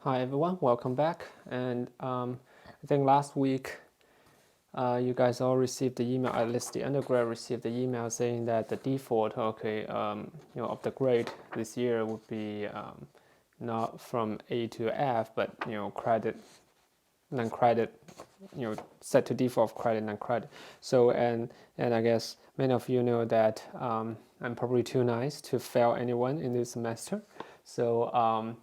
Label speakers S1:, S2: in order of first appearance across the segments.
S1: Hi everyone, welcome back. And I think last week you guys all received the email, at least the undergrad received the email saying that the default, of the grade this year would be not from A to F, but credit, non-credit, set to default credit, non-credit. So and I guess many of you know that I'm probably too nice to fail anyone in this semester. So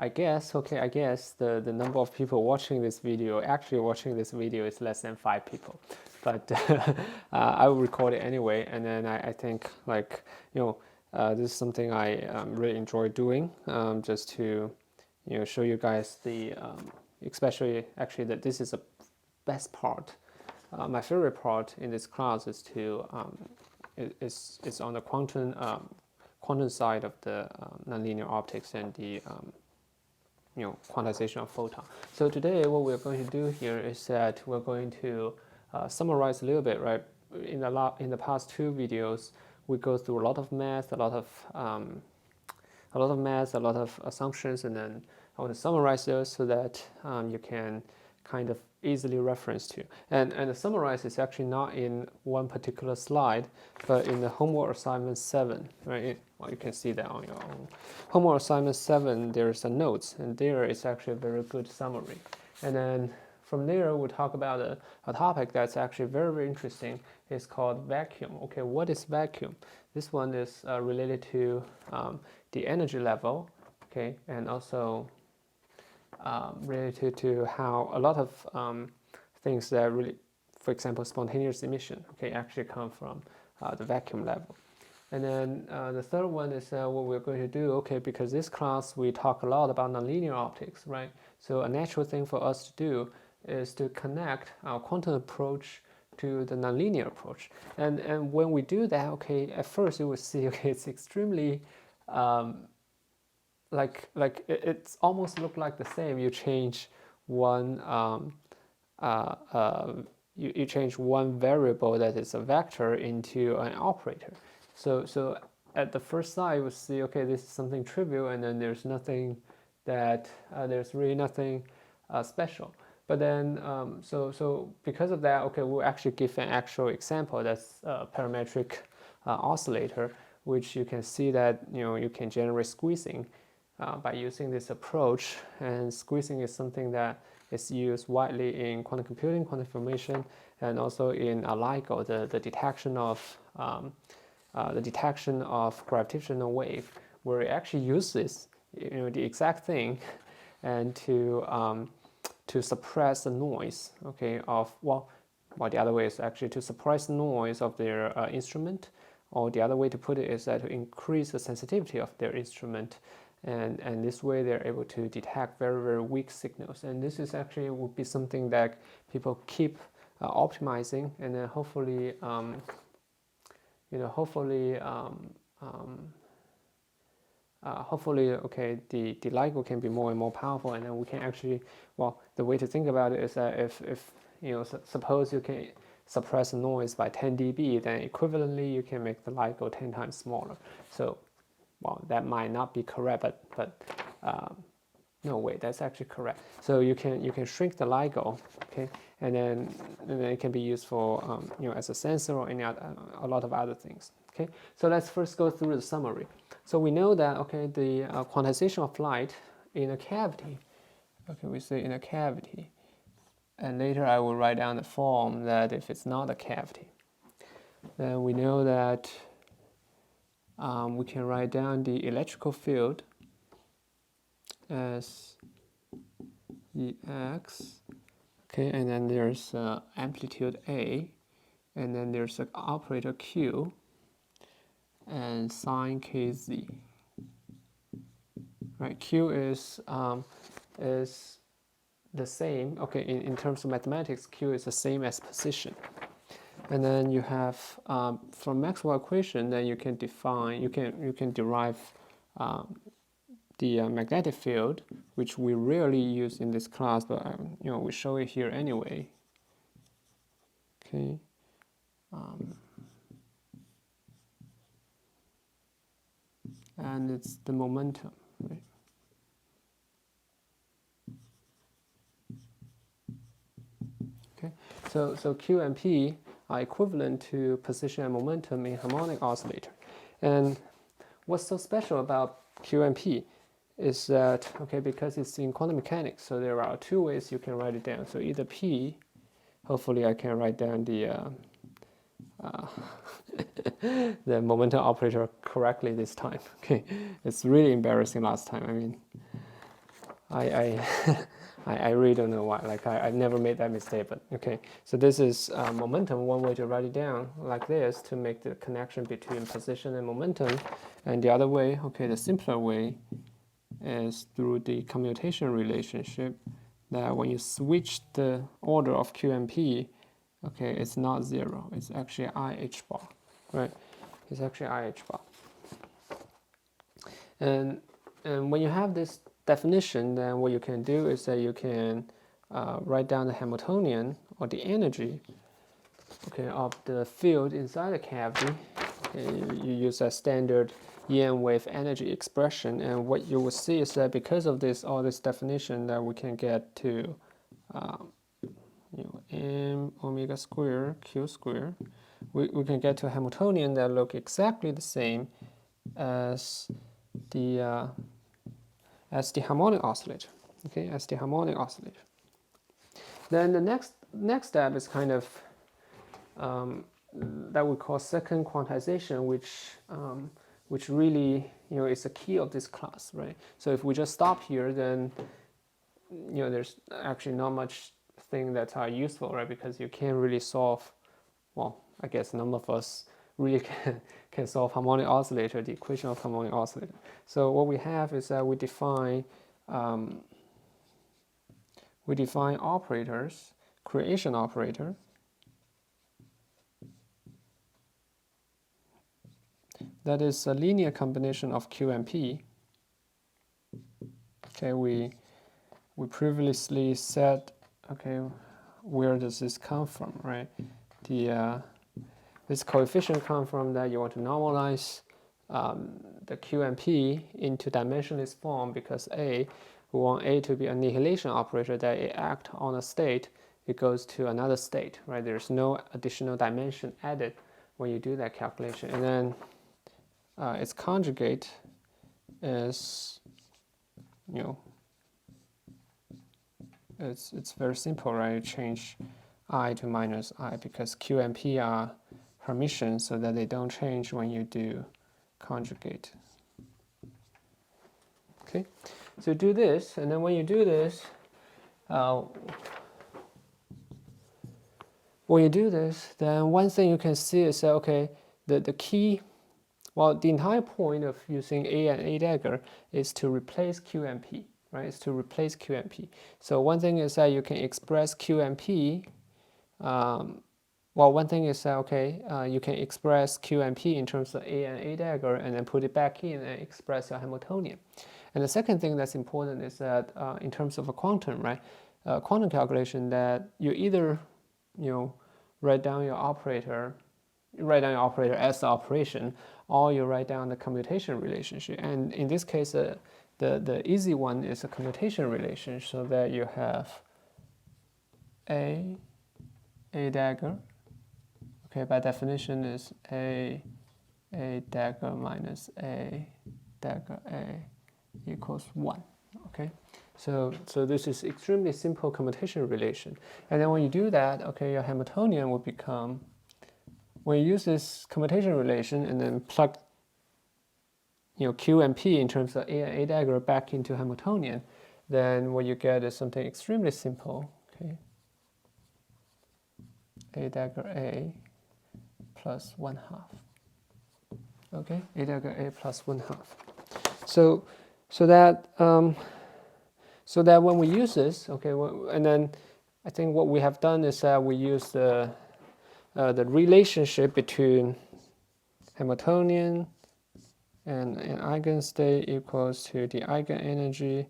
S1: I guess the number of people watching this video, actually watching this video, is less than 5 people, but I will record it anyway. And then I think this is something I really enjoy doing, just to show you guys the especially actually that this is the best part. My favorite part in this class is to is on the quantum side of the nonlinear optics and the quantization of photon. So today what we're going to do here is that we're going to summarize a little bit, right? In the past two videos, we go through a lot of math, a lot of assumptions, and then I want to summarize those so that you can kind of easily reference to. And the summarize is actually not in one particular slide, but in the homework assignment 7, right? Well, you can see that on your own. Homework assignment 7, there's a notes, and there is actually a very good summary. And then from there, we'll talk about a topic that's actually very, very interesting. It's called vacuum. Okay, what is vacuum? This one is related to the energy level, okay, and also related to how a lot of things that really, for example, spontaneous emission, okay, actually come from the vacuum level. And then the third one is what we're going to do, okay, because this class we talk a lot about nonlinear optics, right? So a natural thing for us to do is to connect our quantum approach to the nonlinear approach. And when we do that, okay, at first you will see, okay, it's extremely it's almost look like the same. You change one you change one variable that is a vector into an operator. So at the first sight, you will see, okay, this is something trivial, and then there's nothing that there's really nothing special. But then, so because of that, okay, we'll actually give an actual example. That's a parametric oscillator, which you can see that you can generate squeezing by using this approach. And squeezing is something that is used widely in quantum computing, quantum information, and also in LIGO, the detection of gravitational wave, where it actually uses the exact thing, and to suppress the noise, okay, of the other way is actually to suppress the noise of their instrument, or the other way to put it is that to increase the sensitivity of their instrument. And this way they're able to detect very, very weak signals. And this is actually would be something that people keep optimizing, and then hopefully okay, the LIGO can be more and more powerful, and then we can actually, the way to think about it is that if suppose you can suppress the noise by 10 dB, then equivalently you can make the LIGO 10 times smaller. So that might not be correct, but no, wait, that's actually correct. So you can shrink the LIGO, okay, and then it can be used for as a sensor or a lot of other things. Okay, so let's first go through the summary. So we know that, okay, the quantization of light in a cavity. Okay, we say in a cavity, and later I will write down the form that if it's not a cavity, then we know that we can write down the electrical field as Ex, okay, and then there's amplitude A, and then there's an operator Q, and sine Kz. Right, Q is the same. Okay, in terms of mathematics, Q is the same as position. And then you have from Maxwell equation, then you can define, you can derive the magnetic field, which we rarely use in this class, but we show it here anyway. Okay. And it's the momentum, right? So Q and P are equivalent to position and momentum in harmonic oscillator. And what's so special about Q and P is that, okay, because it's in quantum mechanics, so there are two ways you can write it down. So either P, hopefully I can write down the momentum operator correctly this time. Okay, it's really embarrassing last time. I mean, I really don't know why. Like I've never made that mistake, but okay. So this is momentum. One way to write it down like this to make the connection between position and momentum, and the other way, okay, the simpler way, is through the commutation relationship. That when you switch the order of Q and P, okay, it's not zero. It's actually IH bar, right? It's actually IH bar. And when you have this definition, then what you can do is that you can write down the Hamiltonian or the energy, okay, of the field inside the cavity. And you use a standard Yen wave energy expression, and what you will see is that because of this, all this definition, that we can get to m omega square q square. We can get to a Hamiltonian that look exactly the same as the harmonic oscillator. Okay, as the harmonic oscillator. Then the next step is kind of that we call second quantization, which really is the key of this class, right? So if we just stop here, then there's actually not much thing that are useful, right? Because you can't really solve. Well, I guess none of us really can solve harmonic oscillator, the equation of harmonic oscillator. So what we have is that we define operators, creation operator. That is a linear combination of Q and P. Okay, we previously said, okay, where does this come from, right? This coefficient comes from that you want to normalize the Q and P into dimensionless form, because we want A to be a annihilation operator, that it act on a state, it goes to another state, right? There's no additional dimension added when you do that calculation. And then its conjugate is, it's very simple, right? You change I to minus I, because Q and P are Hermitian, so that they don't change when you do conjugate. Okay, so do this, and then when you do this, then one thing you can see is that, okay, the key, well, the entire point of using A and A dagger is to replace Q and P, right? It's to replace Q and P. So one thing is that you can express Q and P. One thing is that, okay, you can express Q and P in terms of A and A dagger, and then put it back in and express your Hamiltonian. And the second thing that's important is that in terms of a quantum, right? Quantum calculation, that you either, write down your operator as the operation, or you write down the commutation relationship. And in this case, the easy one is a commutation relationship, so that you have A dagger. Okay, by definition is A dagger minus A dagger A equals 1. Okay, so this is extremely simple commutation relation. And then when you do that, okay, your Hamiltonian will become, when you use this commutation relation and then plug Q and P in terms of A and A dagger back into Hamiltonian, then what you get is something extremely simple. Okay, A dagger A plus 1/2. Okay, A dagger A plus 1/2. So that when we use this, okay, and then I think what we have done is that we use the relationship between Hamiltonian and an eigenstate equals to the eigenenergy,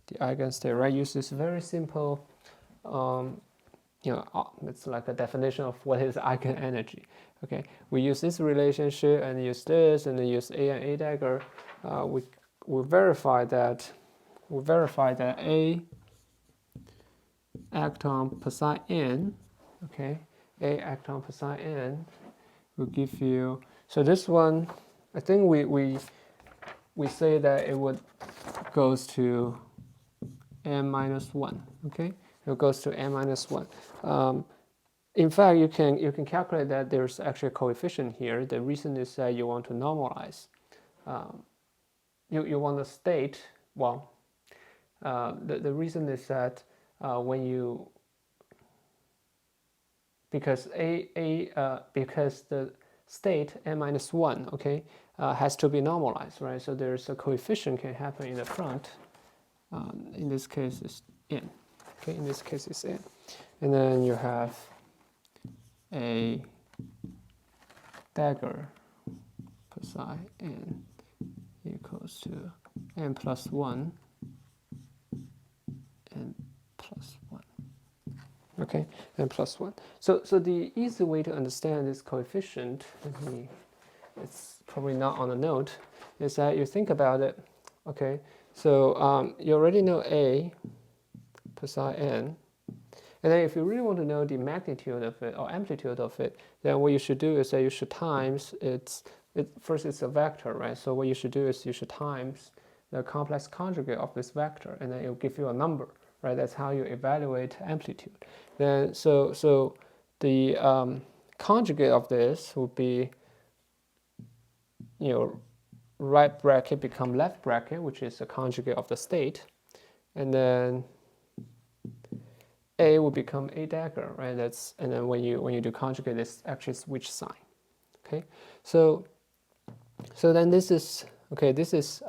S1: the eigenstate, right? Use this very simple, it's like a definition of what is eigenenergy. Okay, we use this relationship and use this, and then use A and A dagger. We verify that A act on psi n okay, A ecton per psi n will give you, so this one, I think we say that it would goes to n minus 1, okay? It goes to n minus 1. In fact, you can calculate that there's actually a coefficient here. The reason is that you want to normalize. You want to state, well, the reason is that when you, because because the state n minus 1, okay, has to be normalized, right? So there's a coefficient can happen in the front. In this case, it's n. Okay, in this case, it's n. And then you have a dagger per psi n equals to n plus 1 n plus 1. Okay, n plus 1. So the easy way to understand this coefficient, it's probably not on the note, is that you think about it. Okay, so you already know A per psi n. And then if you really want to know the magnitude of it or amplitude of it, then what you should do is that you should times first it's a vector, right? So what you should do is you should times the complex conjugate of this vector, and then it will give you a number, right? That's how you evaluate amplitude. Then so the conjugate of this would be, right bracket become left bracket, which is the conjugate of the state, and then A will become A dagger, right? And then when you do conjugate, this actually switch sign. Okay, so then this is okay. This is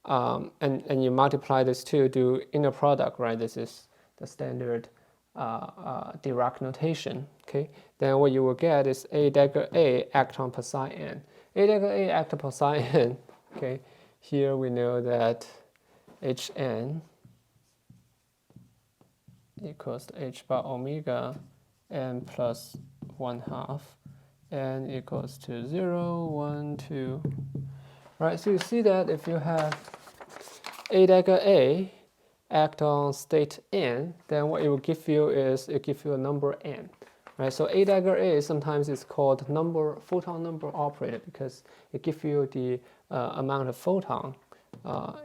S1: and you multiply this to do inner product, right? This is the standard Dirac notation. Okay, then what you will get is A dagger A ecton per psi n. A dagger A ecton per psi n. Okay, here we know that Hn equals to h bar omega n plus 1/2 n equals to 0, 1, 2. Right, so you see that if you have A dagger A act on state n, then what it will give you is it gives you a number n. Right, so A dagger A sometimes is called photon number operator because it gives you the amount of photon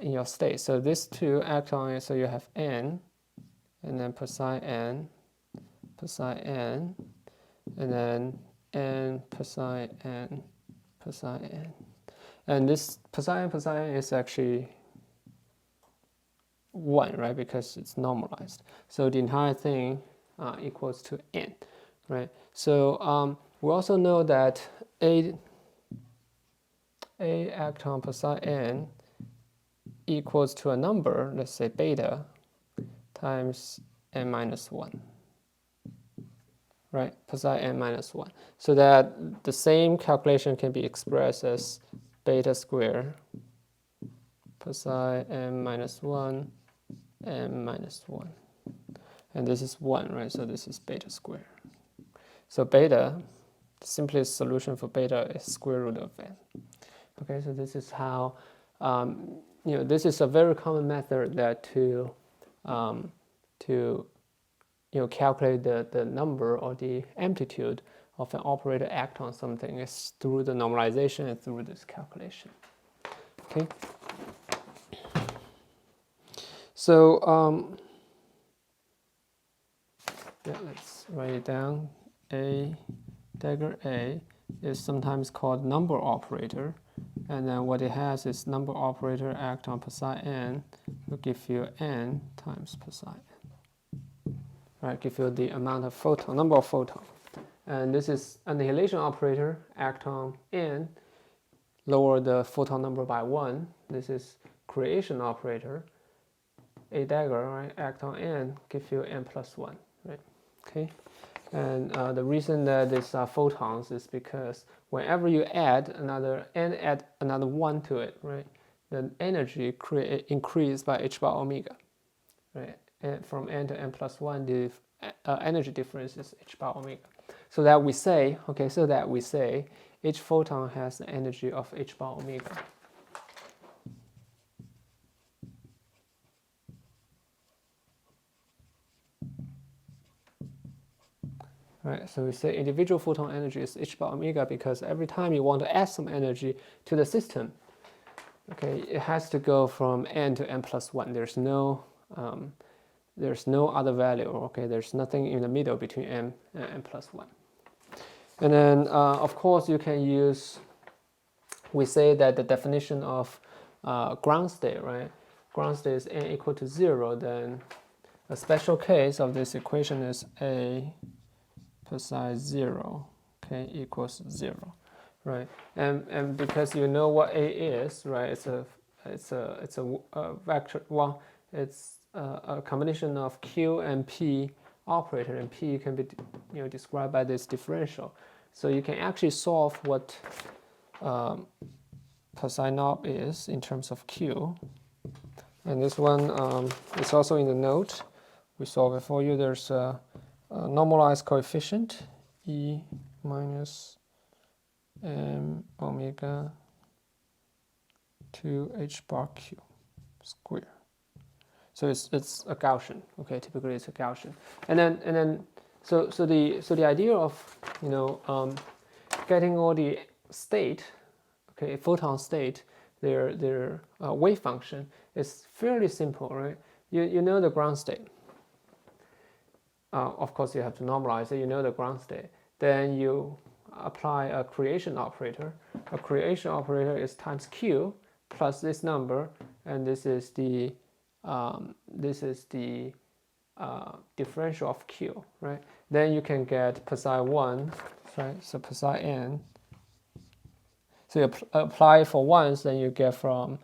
S1: in your state. So these two act on it, so you have n, and then per psi n, and then n per psi n, and this per psi n is actually 1, right? Because it's normalized. So the entire thing equals to n, right? So we also know that A ecton per psi n equals to a number, let's say beta, times n minus 1, right? Per psi n minus 1. So that the same calculation can be expressed as beta square per psi n minus 1 n minus 1. And this is 1, right? So this is beta square. So beta, the simplest solution for beta is square root of n. Okay, so this is how, this is a very common method that to calculate the number or the amplitude of an operator act on something is through the normalization and through this calculation. Okay. So let's write it down. A dagger A is sometimes called number operator, and then what it has is number operator act on per psi n will give you n times per psi n. Right, give you the amount of photon, number of photon. And this is annihilation operator act on n, lower the photon number by 1. This is creation operator, A dagger, right, act on n, give you n plus 1, right? Okay. And the reason that these are photons is because whenever you add another 1 to it, right, the energy increase by h bar omega, right? And from n to n plus 1, the energy difference is h bar omega. So that we say, each photon has the energy of h bar omega. right? So we say individual photon energy is h bar omega because every time you want to add some energy to the system, okay, it has to go from n to n plus 1. There's no other value, okay? There's nothing in the middle between n and n plus 1. And then, of course, you can use, we say that the definition of ground state, right? Ground state is n equal to 0, then a special case of this equation is a psi 0, okay, equals 0, right? And because you know what a is, right? It's a vector. Well, it's a combination of q and p operator, and p can be described by this differential. So you can actually solve what psi naught is in terms of q. And this one is also in the note. We solve it for you. There's a normalized coefficient e minus m omega 2 h bar q square. So it's a Gaussian. Okay, typically it's a Gaussian. And then so the idea of getting all the state, okay, photon state, their wave function is fairly simple, right? You know the ground state. Of course, you have to normalize it. You know the ground state. Then you apply a creation operator. A creation operator is times q plus this number, and this is the differential of q, right? Then you can get psi 1, right? So psi n. So you apply for once, then you get from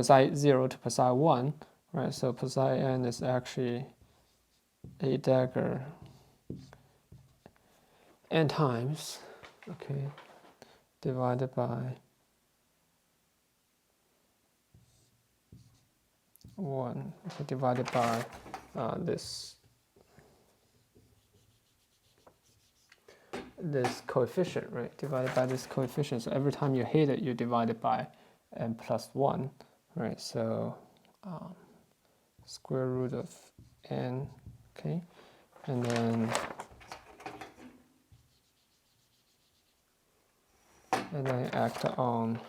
S1: psi 0 to psi 1, right? So psi n is actually a dagger n times, okay, divided by 1, okay, divided by this coefficient, right? Divided by this coefficient. So every time you hit it, you divide it by n plus 1, right? So square root of n, okay, and then act on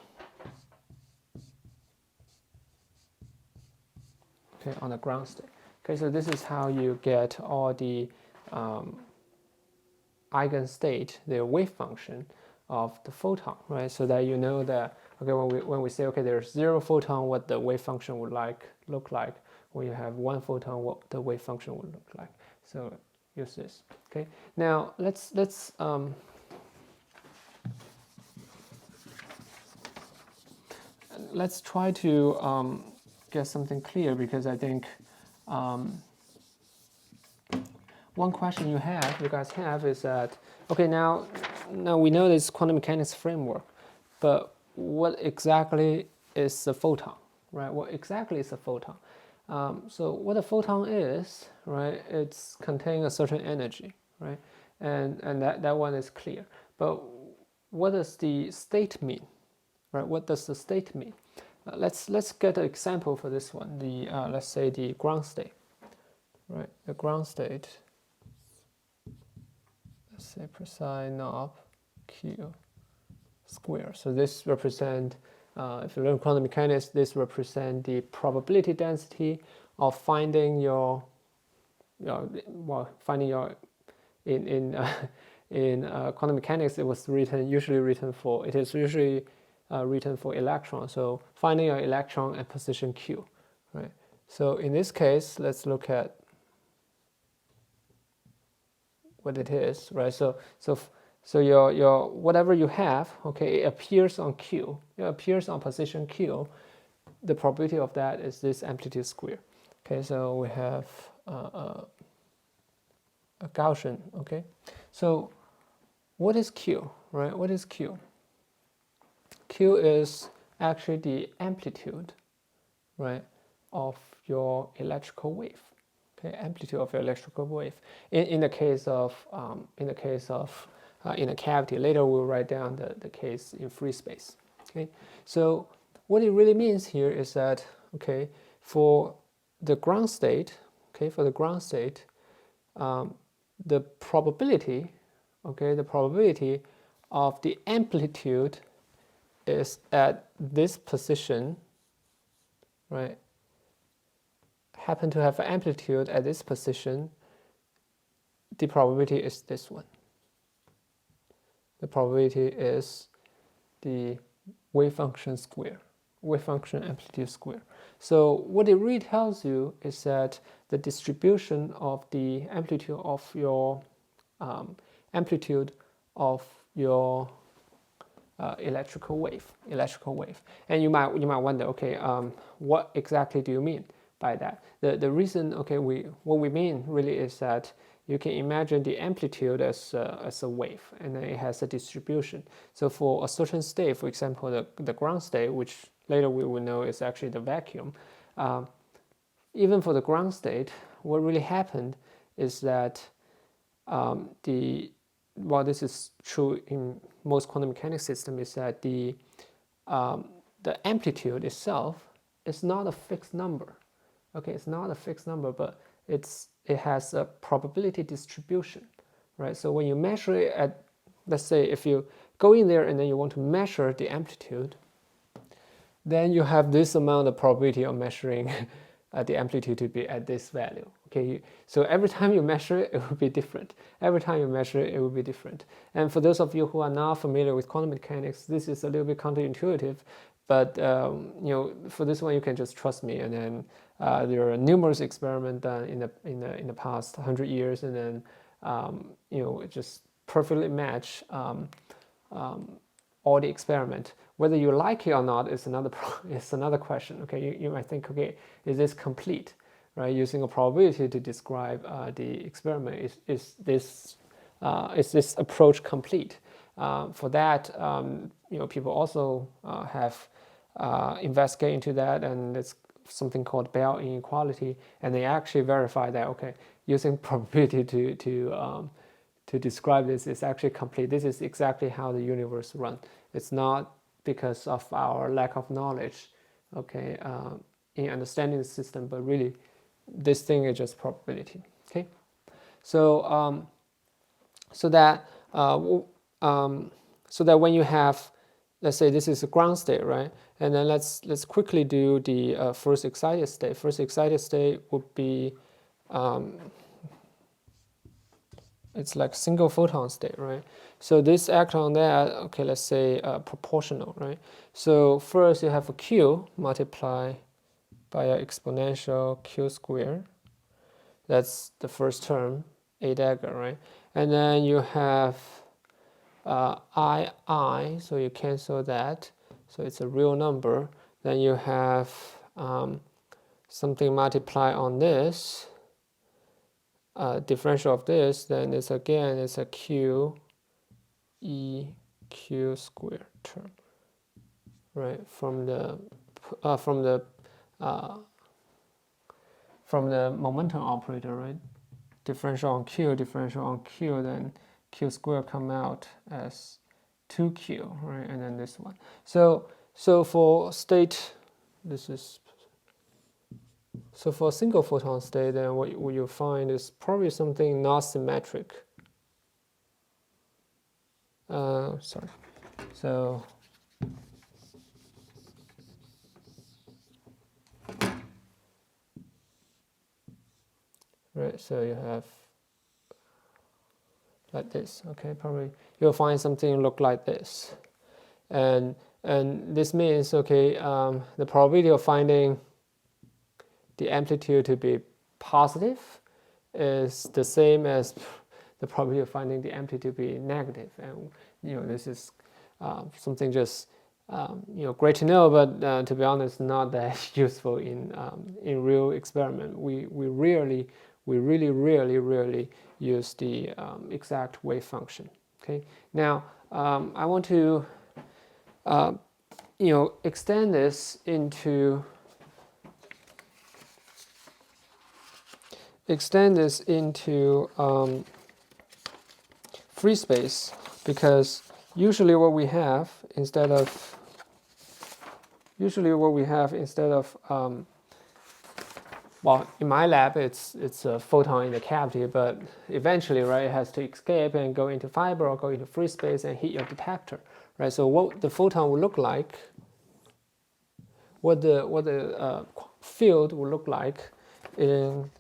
S1: on the ground state. Okay, so this is how you get all the eigenstate, the wave function of the photon, right? So that you know that, okay, when we say, okay, there's 0 photon, what the wave function would look like. When you have 1 photon, what the wave function would look like. So use this. Okay. Now let's try to get something clear, because I think one question you guys have is that, okay, now we know this quantum mechanics framework, but what exactly is a photon, right? What exactly is a photon? So what a photon is, right? It's containing a certain energy, right? And that one is clear. But what does the state mean, right? What does the state mean? Let's get an example for this one. The let's say the ground state, right? The ground state. Let's say psi naught q square. So this represent, if you learn quantum mechanics, this represent the probability density of finding your in quantum mechanics, it was usually written for electron. So finding your electron at position q, right? So in this case, let's look at what it is, right? So your whatever you have, okay, it appears on q. It appears on position q. The probability of that is this amplitude square. Okay, so we have a Gaussian. Okay, so what is q, right? What is q? Q is actually the amplitude, right, of your electrical wave. Okay, amplitude of your electrical wave. In the case of in a cavity. Later we'll write down the case in free space. Okay, so what it really means here is that, okay, for the ground state, okay, for the ground state, the probability, okay, the probability of the amplitude is at this position, right? Happen to have an amplitude at this position, the probability is this one. The probability is the wave function square, wave function amplitude square. So what it really tells you is that the distribution of the amplitude of your electrical wave. And you might wonder, okay, what exactly do you mean by that? The reason, okay, what we mean really is that you can imagine the amplitude as a wave, and then it has a distribution. So for a certain state, for example, the ground state, which later we will know is actually the vacuum, even for the ground state, what really happened is that while this is true in most quantum mechanics systems, is that the amplitude itself is not a fixed number. Okay, it's not a fixed number, but it has a probability distribution, right? So when you measure it at, let's say, if you go in there and then you want to measure the amplitude, then you have this amount of probability of measuring the amplitude to be at this value. Okay, so every time you measure it, it will be different. Every time you measure it, it will be different. And for those of you who are not familiar with quantum mechanics, this is a little bit counterintuitive. But for this one, you can just trust me. And then there are numerous experiments done in the past 100 years, and then it just perfectly match all the experiment. Whether you like it or not is another question. Okay, you might think, okay, is this complete? Right, using a probability to describe the experiment, is this approach complete? For that, people also have investigated into that, and it's something called Bell inequality, and they actually verify that, okay, using probability to describe this is actually complete. This is exactly how the universe runs. It's not because of our lack of knowledge, okay, in understanding the system, but really this thing is just probability. Okay, so so that when you have, let's say this is a ground state, right, and then let's quickly do the first excited state. First excited state would be it's like single photon state, right? So this act on that, okay, let's say proportional, right? So first you have a q multiplied by an exponential q squared. That's the first term, a dagger, right? And then you have I, so you cancel that, so it's a real number. Then you have something multiplied on this, differential of this, then it's a q e q squared term, right? From the momentum operator, right? Differential on q, then q squared come out as 2q, right? And then this one. So for state, so for a single photon state, then what you'll find is probably something not symmetric. So right, so you have like this. Okay, probably you'll find something look like this, and this means, okay, the probability of finding the amplitude to be positive is the same as the probability of finding the amplitude to be negative. And this is something just great to know, but to be honest, not that useful in real experiment. We really rarely use the exact wave function. Okay, now I want to extend this into free space, because usually what we have instead of well, in my lab, it's a photon in the cavity, but eventually, right, it has to escape and go into fiber or go into free space and hit your detector, right? So what the photon will look like, what the field will look like in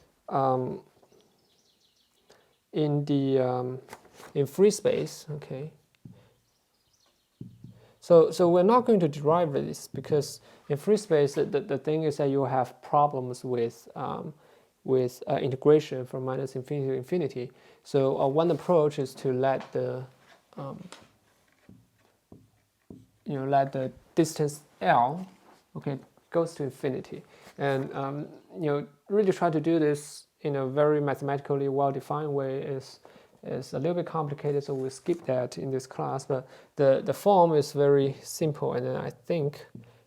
S1: in free space, okay. So we're not going to derive this because in free space, the thing is that you have problems with integration from minus infinity to infinity. So one approach is to let the let the distance L, okay, goes to infinity, and really try to do this in a very mathematically well-defined way is a little bit complicated, so we'll skip that in this class. But the form is very simple, and then I think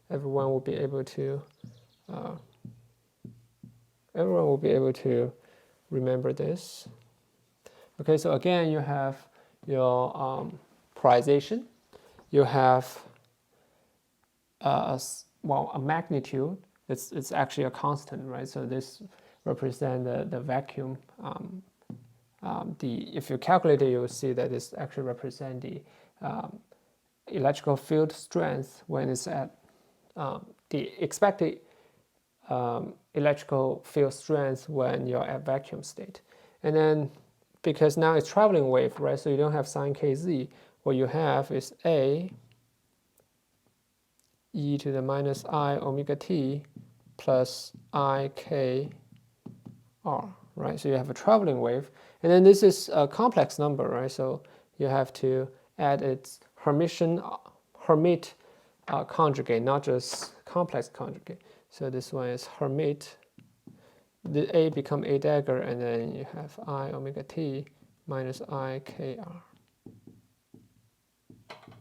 S1: everyone will be able to remember this. Okay, so again, you have your polarization. You have a magnitude. It's actually a constant, right? So this represents the vacuum. If you calculate it, you will see that this actually represents the electrical field strength when it's at the expected electrical field strength when you're at vacuum state. And then because now it's traveling wave, right? So you don't have sine kz. What you have is A e to the minus I omega t plus I k r, right? So you have a traveling wave. And then this is a complex number, right? So you have to add its Hermite conjugate, not just complex conjugate. So this one is Hermite. The A become A dagger, and then you have I omega t minus I k r.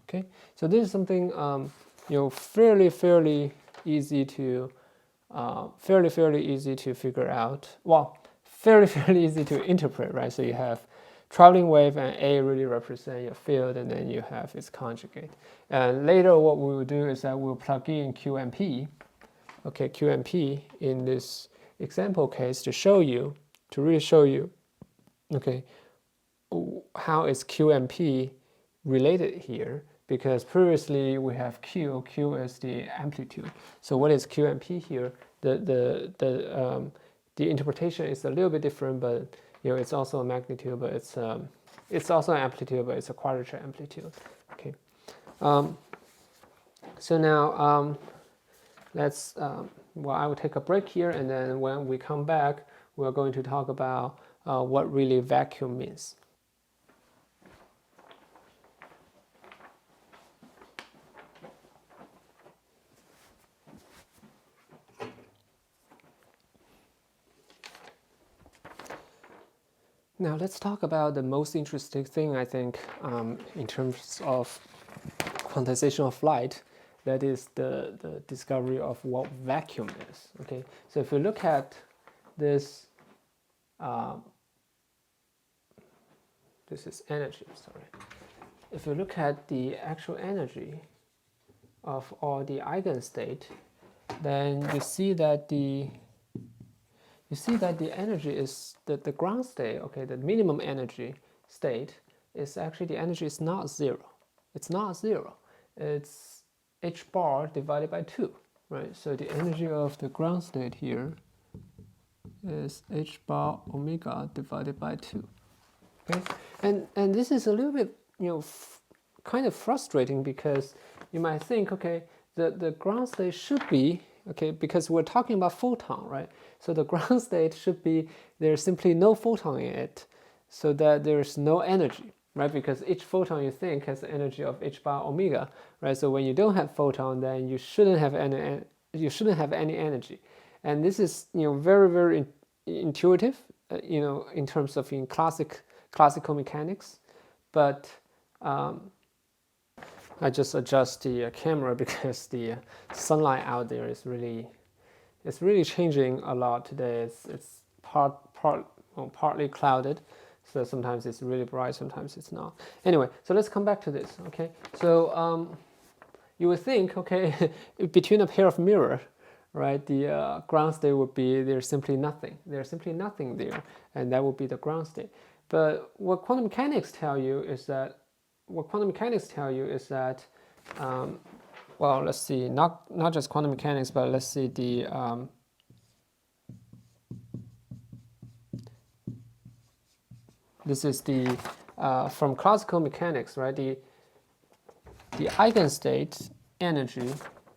S1: Okay, so this is something fairly easy to figure out. Well, fairly easy to interpret, right? So you have traveling wave, and A really represent your field, and then you have its conjugate. And later, what we will do is that we'll plug in QMP, okay, QMP in this example case to really show you, okay, how is QMP related here? Because previously we have Q is the amplitude. So what is QMP here? The interpretation is a little bit different, but it's also a magnitude, but it's also an amplitude, but it's a quadrature amplitude. Okay. So now let's I will take a break here, and then when we come back, we're going to talk about what really vacuum means. Now let's talk about the most interesting thing, I think, in terms of quantization of light. That is the discovery of what vacuum is. Okay, so if you look at this, this is energy. Sorry. If you look at the actual energy of all the eigenstate, then you see that the energy is the ground state, okay, the minimum energy state is actually the energy is not zero. It's not zero. It's h bar divided by 2, right? So the energy of the ground state here is h bar omega divided by 2. Okay, and this is a little bit kind of frustrating, because you might think, okay, the ground state should be, okay, because we're talking about photon, right? So the ground state should be there's simply no photon in it, so that there's no energy, right? Because each photon you think has the energy of h bar omega, right? So when you don't have photon, then you shouldn't have any energy, and this is very intuitive, in terms of in classical mechanics, but I just adjust the camera because the sunlight out there is really changing a lot today. It's partly clouded, so sometimes it's really bright, sometimes it's not. Anyway, so let's come back to this. Okay, so you would think, okay, between a pair of mirror, right? The ground state would be there's simply nothing. There's simply nothing there, and that would be the ground state. But what quantum mechanics tell you is that well, let's see, not just quantum mechanics, but let's see the this is the from classical mechanics, right? The eigenstate energy,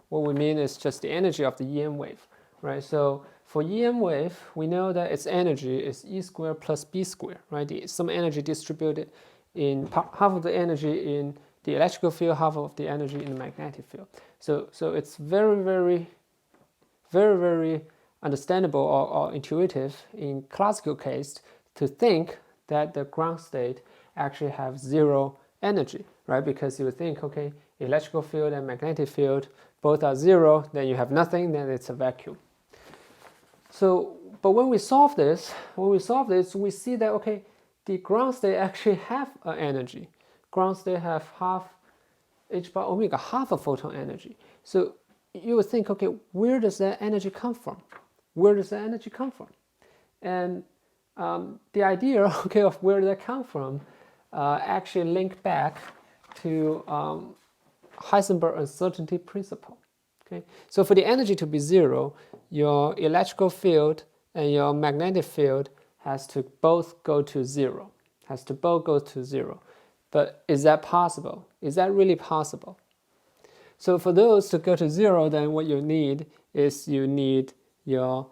S1: what we mean is just the energy of the EM wave, right? So for EM wave, we know that its energy is E squared plus B squared, right? Some energy distributed in half of the energy in the electrical field, half of the energy in the magnetic field. So it's very understandable or intuitive in classical case to think that the ground state actually have zero energy, right? Because you would think, okay, electrical field and magnetic field both are zero, then you have nothing, then it's a vacuum. So, but when we solve this, we see that, okay, the ground state actually have an energy. Ground state have half h bar omega, half a photon energy. So you would think, okay, where does that energy come from? Where does that energy come from? And the idea, okay, of where that come from actually link back to Heisenberg uncertainty principle. Okay, so for the energy to be zero, your electrical field and your magnetic field has to both go to zero. But is that possible? Is that really possible? So for those to go to zero, then what you need is your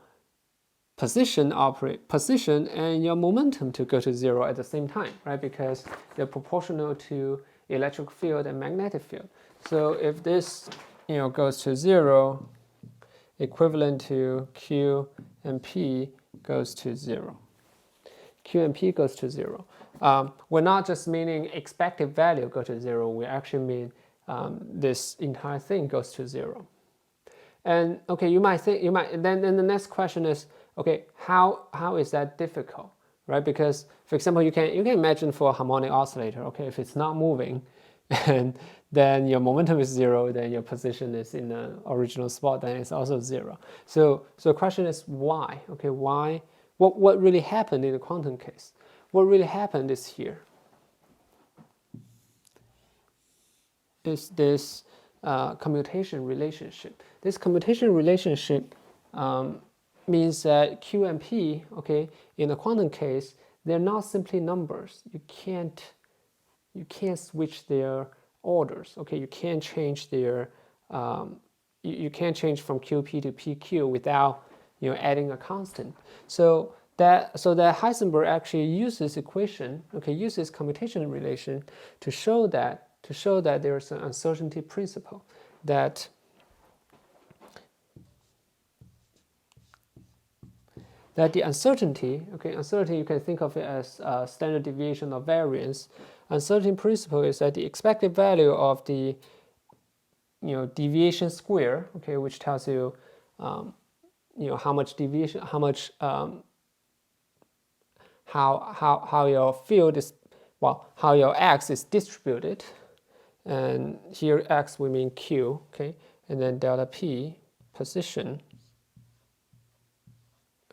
S1: position and your momentum to go to zero at the same time, right? Because they're proportional to electric field and magnetic field. So if this goes to zero, equivalent to Q and P goes to zero. Q and P goes to zero. We're not just meaning expected value go to zero. We actually mean this entire thing goes to zero. And okay, then the next question is, okay, how is that difficult, right? Because for example, you can imagine for a harmonic oscillator, okay, if it's not moving, and then your momentum is zero, then your position is in the original spot, then it's also zero. So the question is why? Okay, why? What really happened in the quantum case? What really happened is here. Is this commutation relationship? This commutation relationship means that Q and P, okay, in the quantum case, they're not simply numbers. You can't switch their orders. Okay, you can't change their you can't change from QP to PQ without adding a constant. So that Heisenberg actually uses equation, okay, uses commutation relation to show that there's an uncertainty principle that the uncertainty you can think of it as standard deviation or variance. Uncertainty principle is that the expected value of the deviation square, okay, which tells you how much deviation, how your field is, how your x is distributed, and here x we mean q, okay, and then delta p position,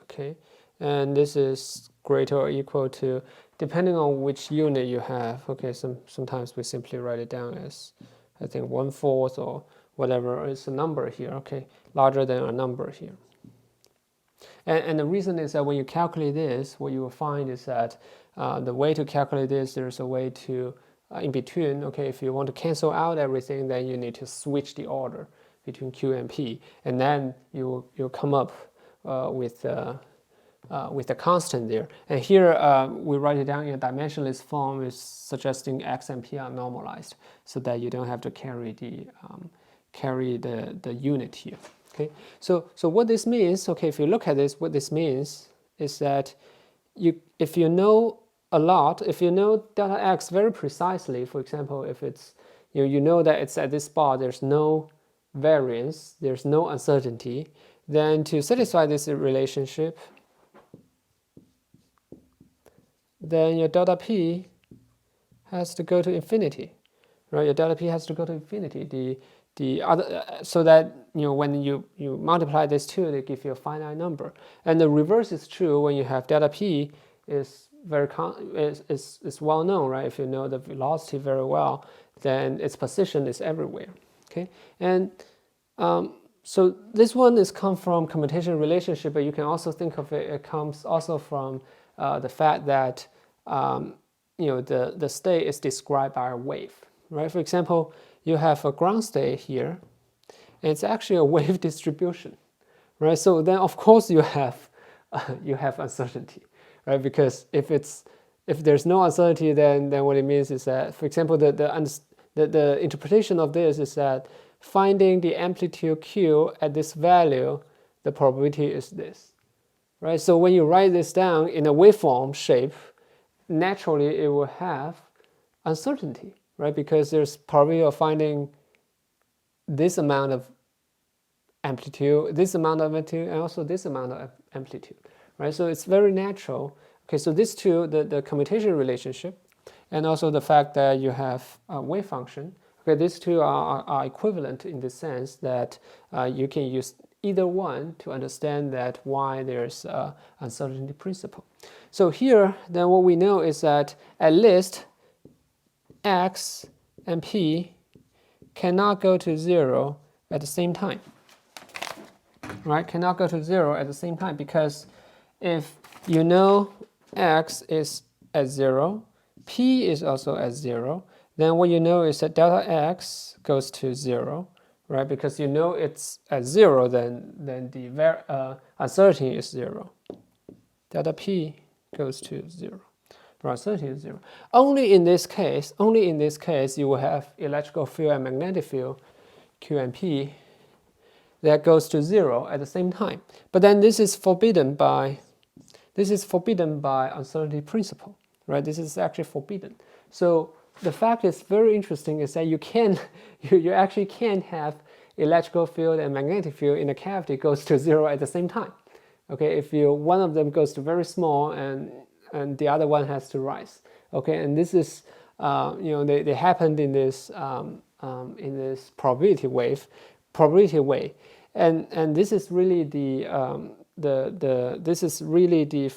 S1: okay, and this is greater or equal to, depending on which unit you have, okay, sometimes we simply write it down as, I think 1/4 or whatever is a number here, okay, larger than a number here. And the reason is that when you calculate this, what you will find is that the way to calculate this, there's a way to, in between, okay, if you want to cancel out everything, then you need to switch the order between Q and P, and then you'll come up with a constant there. And here we write it down in a dimensionless form, is suggesting x and p are normalized, so that you don't have to carry the unit here. Okay, so what this means, okay, if you look at this, what this means is that if you know a lot, if you know delta x very precisely, for example, if it's you know that it's at this spot, there's no variance, there's no uncertainty, then to satisfy this relationship, then your delta p has to go to infinity, right? Your delta p has to go to infinity. the other, so that when you multiply these two, they give you a finite number. And the reverse is true when you have delta p is is well known, right? If you know the velocity very well, then its position is everywhere. Okay, and so this one is come from commutation relationship, but you can also think of it. It comes also from the fact that the state is described by a wave, right? For example, you have a ground state here, and it's actually a wave distribution, right? So then, of course, you have uncertainty, right? Because if there's no uncertainty, then what it means is that, for example, the interpretation of this is that finding the amplitude q at this value, the probability is this, right? So when you write this down in a waveform shape, naturally it will have uncertainty, right? Because there's probability of finding this amount of amplitude, and also this amount of amplitude, right? So it's very natural. Okay, so these two, the commutation relationship, and also the fact that you have a wave function, okay, these two are equivalent in the sense that you can use either one to understand that why there's an uncertainty principle. So here, then what we know is that at least x and p cannot go to 0 at the same time, right? Cannot go to 0 at the same time, because if you know x is at 0, p is also at 0, then what you know is that delta x goes to 0, right? Because you know it's at 0, then the uncertainty is 0. Delta p goes to 0. Uncertainty is 0. Only in this case, you will have electrical field and magnetic field, Q and P, that goes to 0 at the same time. But then this is forbidden by uncertainty principle, right? This is actually forbidden. So the fact is very interesting is that you actually can't have electrical field and magnetic field in a cavity goes to 0 at the same time. Okay, if one of them goes to very small and the other one has to rise. Okay, and this is they happened in this probability way, and this is really the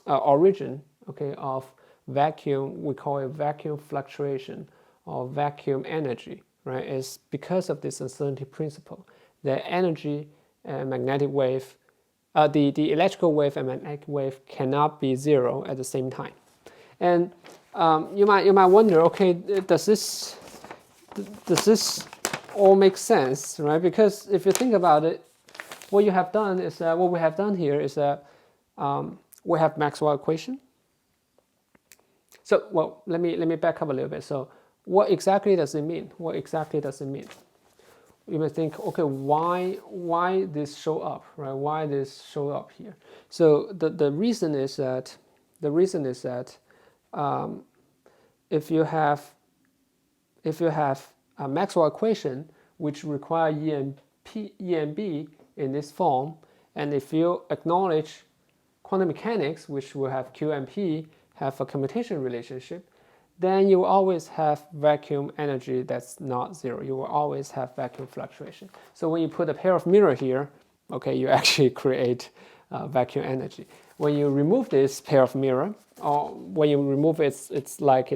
S1: origin, okay, of vacuum. We call it vacuum fluctuation or vacuum energy, right? It's because of this uncertainty principle. The energy and magnetic wave, the electrical wave and magnetic wave cannot be 0 at the same time. And you might wonder, okay, does this all make sense, right? Because if you think about it, what we have done here is that we have Maxwell equation. So, well, let me back up a little bit. So, what exactly does it mean? You may think, okay, why this show up, right? Why this show up here? So the reason is that if you have a Maxwell equation which require E and B in this form, and if you acknowledge quantum mechanics, which will have Q and P have a commutation relationship, then you will always have vacuum energy that's not 0. You will always have vacuum fluctuation. So when you put a pair of mirror here, okay, you actually create vacuum energy. When you remove this pair of mirror, or when you remove it, it's like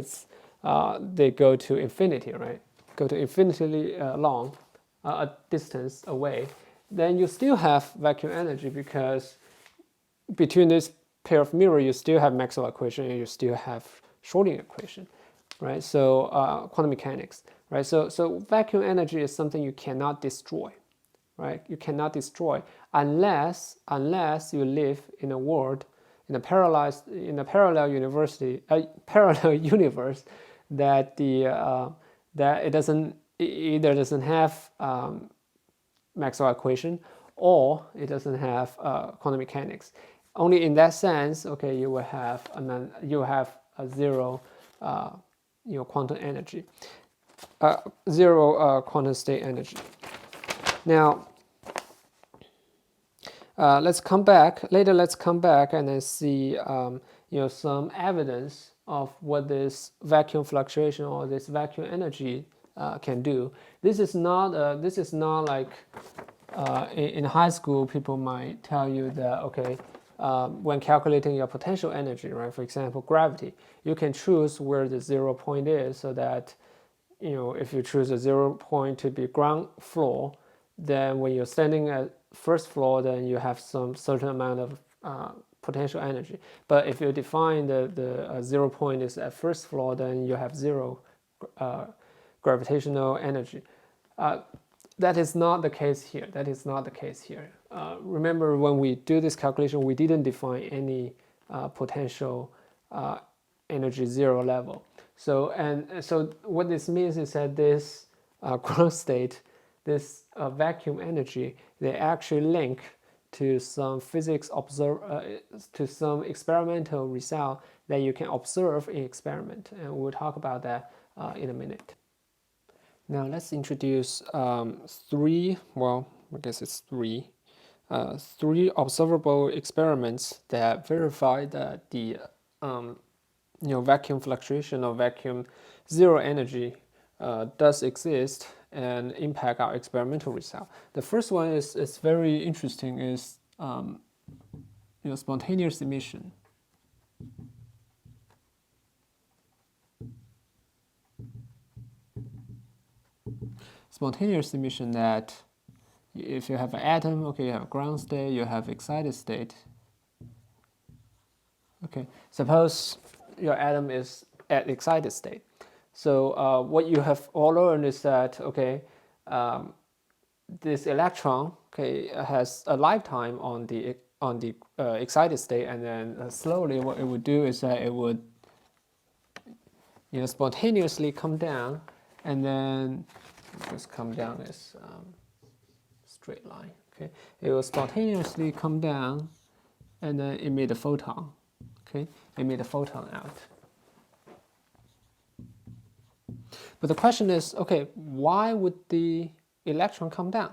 S1: they go to infinity, right? Go to infinitely long a distance away. Then you still have vacuum energy, because between this pair of mirror, you still have Maxwell equation and you still have Schrodinger equation, right? So quantum mechanics, right? So vacuum energy is something you cannot destroy, right? You cannot destroy unless you live in a world, in a parallel universe that it either doesn't have Maxwell equation or it doesn't have quantum mechanics. Only in that sense, okay, you will have a zero, quantum energy, zero quantum state energy. Now, let's come back and then see, some evidence of what this vacuum fluctuation or this vacuum energy can do. This is not like in high school people might tell you that okay, when calculating your potential energy, right? For example, gravity, you can choose where the 0 point is, so that if you choose a 0 point to be ground floor, then when you're standing at first floor, then you have some certain amount of potential energy. But if you define the 0 point is at first floor, then you have zero gravitational energy. That is not the case here. Remember, when we do this calculation, we didn't define any potential energy zero level. So what this means is that this ground state, this vacuum energy, they actually link to some to some experimental result that you can observe in experiment, and we'll talk about that in a minute. Now let's introduce three observable experiments that verify that the vacuum fluctuation or vacuum zero energy does exist and impact our experimental result. The first one is very interesting, is spontaneous emission. Spontaneous emission, that if you have an atom, okay, you have a ground state, you have excited state. Okay, suppose your atom is at excited state. So what you have all learned is that okay, this electron has a lifetime on the excited state, and then slowly what it would do is that it would spontaneously come down, and then just come down as straight line. Okay, it will spontaneously come down and then emit a photon. Okay, emit a photon out. But the question is, okay, why would the electron come down?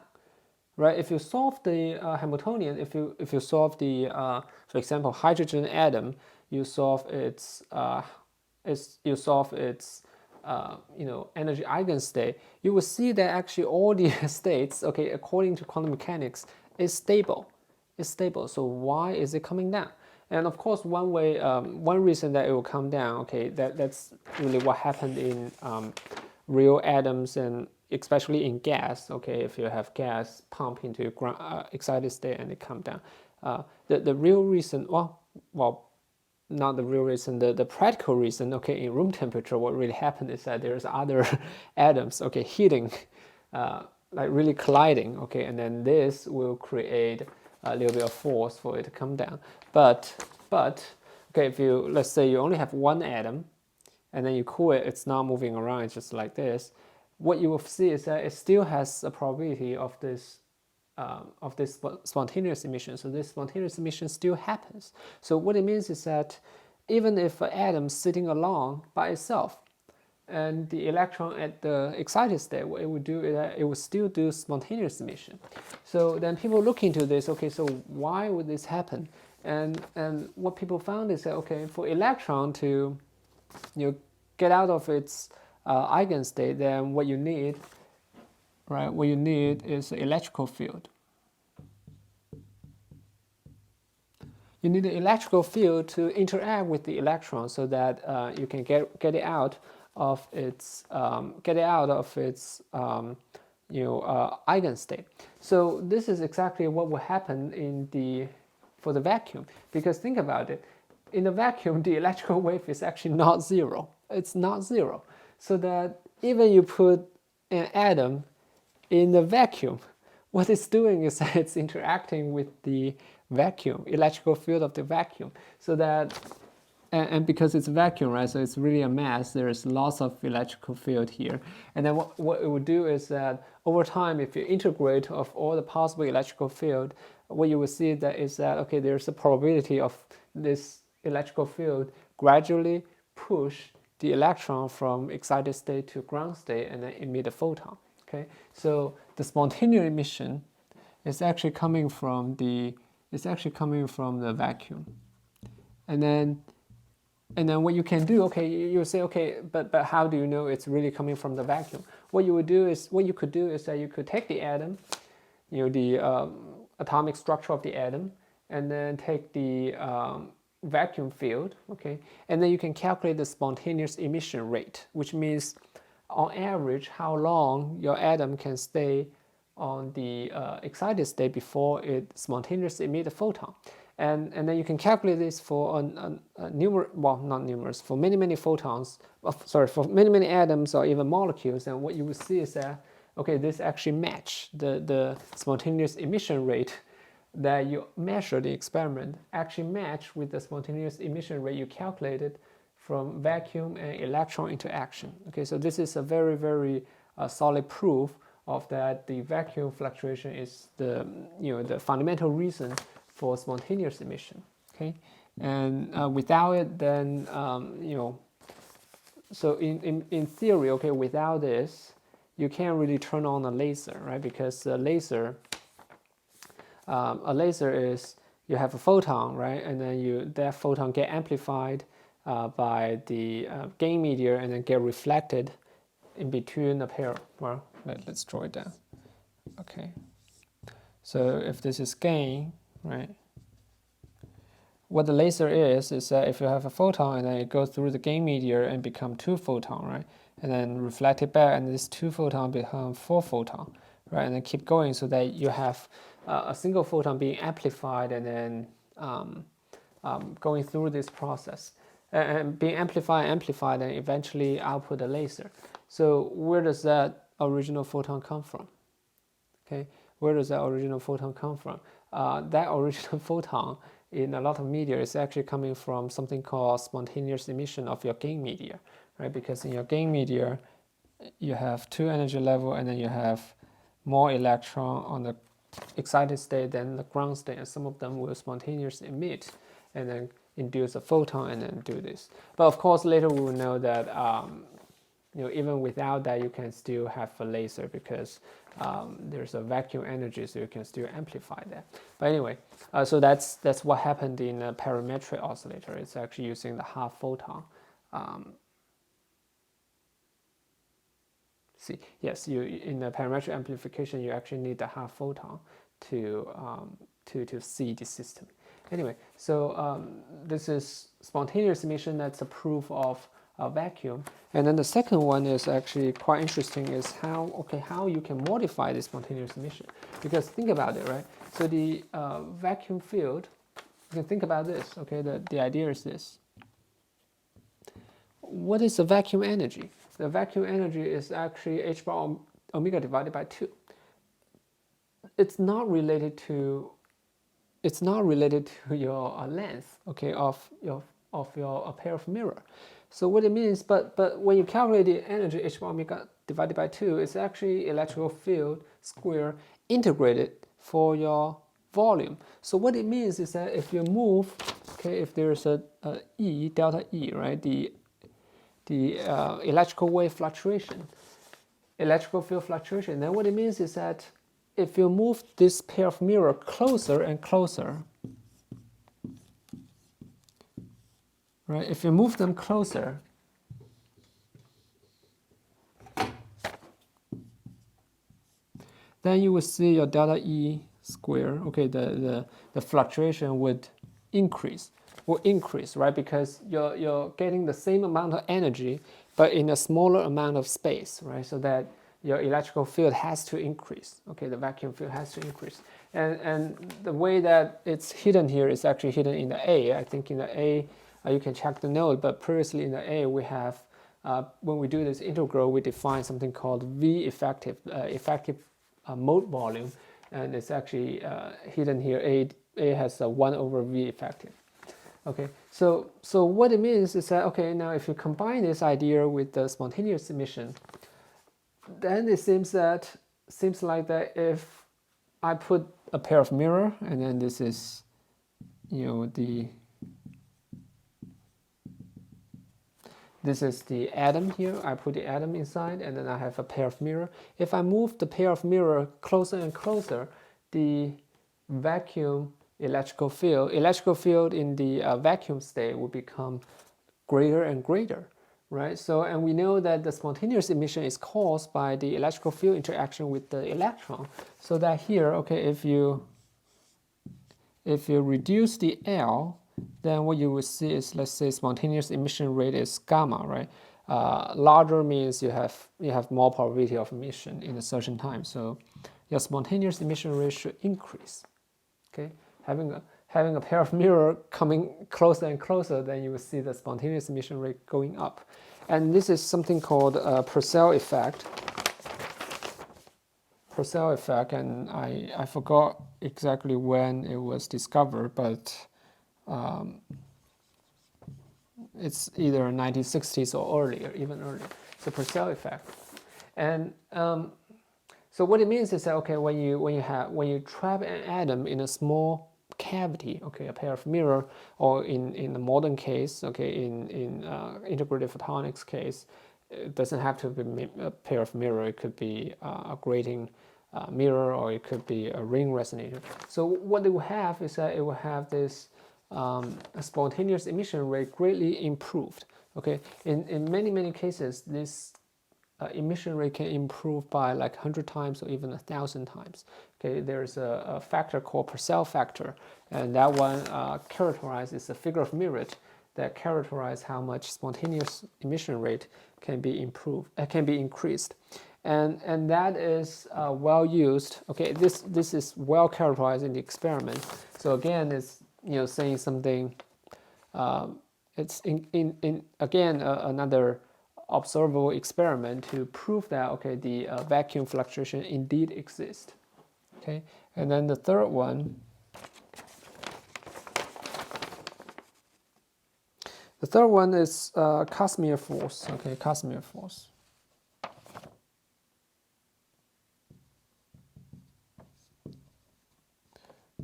S1: Right? If you solve the Hamiltonian, if you solve the for example, hydrogen atom, you solve its energy eigenstate, you will see that actually all the states, okay, according to quantum mechanics, is stable. It's stable. So why is it coming down? And of course, one reason that it will come down, okay, that's really what happened in real atoms, and especially in gas. Okay, if you have gas pump into excited state and it come down, the real reason, well, not the real reason, the practical reason, okay, in room temperature, what really happened is that there's other atoms, okay, hitting, like really colliding, okay, and then this will create a little bit of force for it to come down. But okay, if let's say you only have one atom, and then you cool it, it's not moving around, it's just like this, what you will see is that it still has a probability of this spontaneous emission. So this spontaneous emission still happens. So what it means is that even if an atom sitting alone by itself, and the electron at the excited state, what it would do is that it would still do spontaneous emission. So then people look into this, okay, so why would this happen? And what people found is that, okay, for electron to get out of its eigenstate, then what you need, right? What you need is an electrical field. You need an electrical field to interact with the electron, so that you can get it out of its eigenstate. So this is exactly what will happen for the vacuum. Because think about it, in the vacuum, the electrical wave is actually not zero. It's not zero. So that even you put an atom in the vacuum, what it's doing is that it's interacting with the vacuum, electrical field of the vacuum. So that, and because it's a vacuum, right, so it's really a mass, there's lots of electrical field here. And then what it would do is that over time, if you integrate of all the possible electrical field, what you will see that is that, okay, there's a probability of this electrical field gradually push the electron from excited state to ground state and then emit a photon. Okay, so the spontaneous emission is actually coming from the vacuum, and then And then what you can do, okay, you say, okay, but how do you know it's really coming from the vacuum? What you could do is that you could take the atom, the atomic structure of the atom, and then take the vacuum field, okay, and then you can calculate the spontaneous emission rate, which means on average how long your atom can stay on the excited state before it spontaneously emits a photon. And then you can calculate this for for many photons, for many atoms or even molecules. And what you will see is that, okay, this actually match the spontaneous emission rate that you measured in the experiment actually match with the spontaneous emission rate you calculated from vacuum and electron interaction. Okay, so this is a very solid proof of that the vacuum fluctuation is the fundamental reason for spontaneous emission. Okay, and without it, then so in theory, okay, without this, you can't really turn on a laser, right? Because a laser is you have a photon, right, and then that photon get amplified by the gain media and then get reflected in between a pair. Well, let's draw it down. Okay, so if this is gain, right, what the laser is that if you have a photon and then it goes through the gain media and become 2 photon, right, and then reflect it back, and this 2 photon become 4 photon, right, and then keep going so that you have a single photon being amplified and then going through this process and being amplified and eventually output a laser. So where does that original photon come from? Okay, where does that original photon come from? That original photon in a lot of media is actually coming from something called spontaneous emission of your gain media, right? Because in your gain media, you have 2 energy level and then you have more electron on the excited state than the ground state, and some of them will spontaneously emit and then induce a photon and then do this. But of course, later we will know that even without that, you can still have a laser because there's a vacuum energy, so you can still amplify that. But anyway, so that's what happened in a parametric oscillator. It's actually using the half photon. See, yes, in the parametric amplification, you actually need the half photon to see the system. Anyway, so this is spontaneous emission. That's a proof of a vacuum. And then the second one is actually quite interesting, is how you can modify this spontaneous emission. Because think about it, right? So the vacuum field, you can think about this, okay? The idea is this. What is the vacuum energy? The vacuum energy is actually h bar omega divided by 2. It's not related to your length, okay, of your pair of mirror. So what it means, but when you calculate the energy h bar omega divided by 2, it's actually electrical field square integrated for your volume. So what it means is that if you move, okay, if there's a E, delta E, right, the electrical wave fluctuation, electrical field fluctuation, then what it means is that if you move this pair of mirror closer and closer, right, if you move them closer, then you will see your delta E square, okay, the fluctuation would increase, right, because you're getting the same amount of energy, but in a smaller amount of space, right, so that your electrical field has to increase, okay, the vacuum field has to increase. And the way that it's hidden here is actually hidden in the A. I think in the A, you can check the note, but previously in the A, we have, when we do this integral, we define something called V effective, mode volume, and it's actually hidden here. A has a 1 over V effective. Okay, so what it means is that, okay, now if you combine this idea with the spontaneous emission, then it seems like that if I put a pair of mirror, and then this is, this is the atom here. I put the atom inside, and then I have a pair of mirror. If I move the pair of mirror closer and closer, the vacuum electrical field in the vacuum state will become greater and greater, right? So, and we know that the spontaneous emission is caused by the electrical field interaction with the electron. So that here, okay, if you reduce the L, then what you will see is, let's say, spontaneous emission rate is gamma, right? Larger means you have more probability of emission in a certain time. So your spontaneous emission rate should increase. Okay, having a pair of mirror coming closer and closer, then you will see the spontaneous emission rate going up. And this is something called Purcell effect. Purcell effect, and I forgot exactly when it was discovered, but it's either 1960s or earlier, even earlier. So Purcell effect, and so what it means is that, okay, when you trap an atom in a small cavity, okay, a pair of mirror, or in the modern case, okay, in integrated photonics case, it doesn't have to be a pair of mirror. It could be a grating mirror, or it could be a ring resonator. So what it will have is that it will have this spontaneous emission rate greatly improved. Okay, in many cases, this emission rate can improve by like 100 times or even 1,000 times. Okay, there's a factor called Purcell factor, and that one characterizes a figure of merit that characterizes how much spontaneous emission rate can be increased, and that is well used. Okay, this is well characterized in the experiment. So again, it's saying something. It's again another observable experiment to prove that, okay, the vacuum fluctuation indeed exists. Okay, and then the third one. The third one is Casimir force. Okay, Casimir force.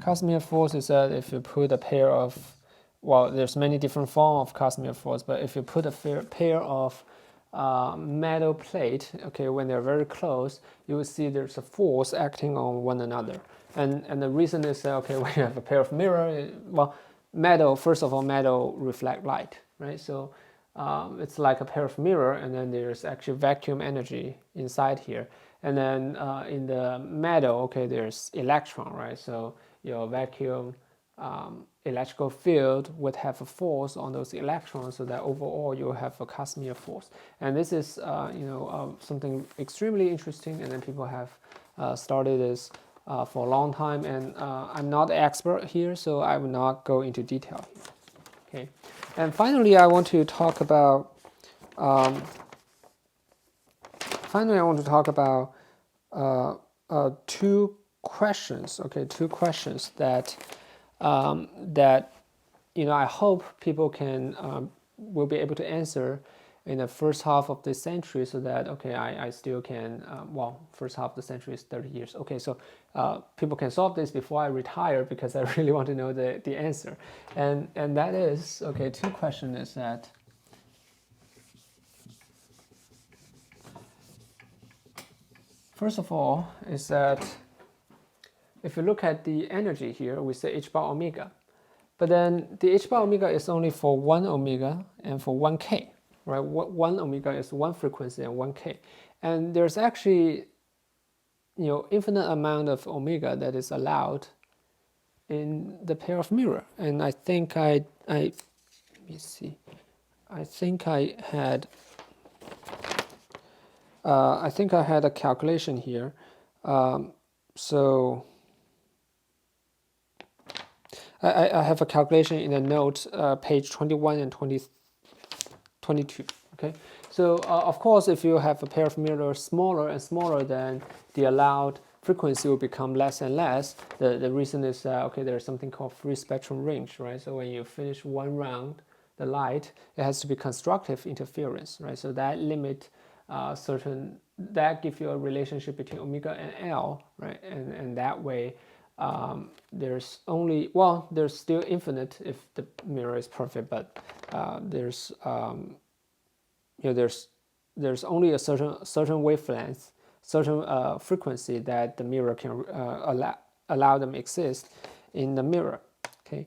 S1: Casimir force is that if you put a pair of, well, there's many different forms of Casimir force, but if you put a pair of metal plate, okay, when they're very close, you will see there's a force acting on one another. And the reason is that, okay, when you have a pair of mirror, well, metal, first of all, metal reflect light, right? So it's like a pair of mirror, and then there's actually vacuum energy inside here. And then in the metal, okay, there's electron, right? So your vacuum electrical field would have a force on those electrons, so that overall you have a Casimir force. And this is something extremely interesting, and then people have started this for a long time, and I'm not an expert here, so I will not go into detail here. Okay, and finally I want to talk about two questions. Okay, two questions that I hope people will be able to answer in the first half of this century, so that, okay, I still can, first half of the century is 30 years. Okay, so people can solve this before I retire, because I really want to know the answer. And that is, okay, two questions is that, first of all, is that if you look at the energy here, we say h bar omega. But then the h bar omega is only for 1 omega and for 1k, right? 1 omega is one frequency and 1k. And there's actually, infinite amount of omega that is allowed in the pair of mirror. And I think let me see. I think I had a calculation here. So I have a calculation in the notes, page 21 and 22. Okay, so of course, if you have a pair of mirrors smaller and smaller, then the allowed frequency will become less and less. The reason is okay, there's something called free spectrum range, right? So when you finish one round, the light, it has to be constructive interference, right? So that limit that gives you a relationship between omega and L, right? And that way, there's still infinite if the mirror is perfect, but there's only a certain wavelength, certain frequency that the mirror can allow them exist in the mirror. Okay,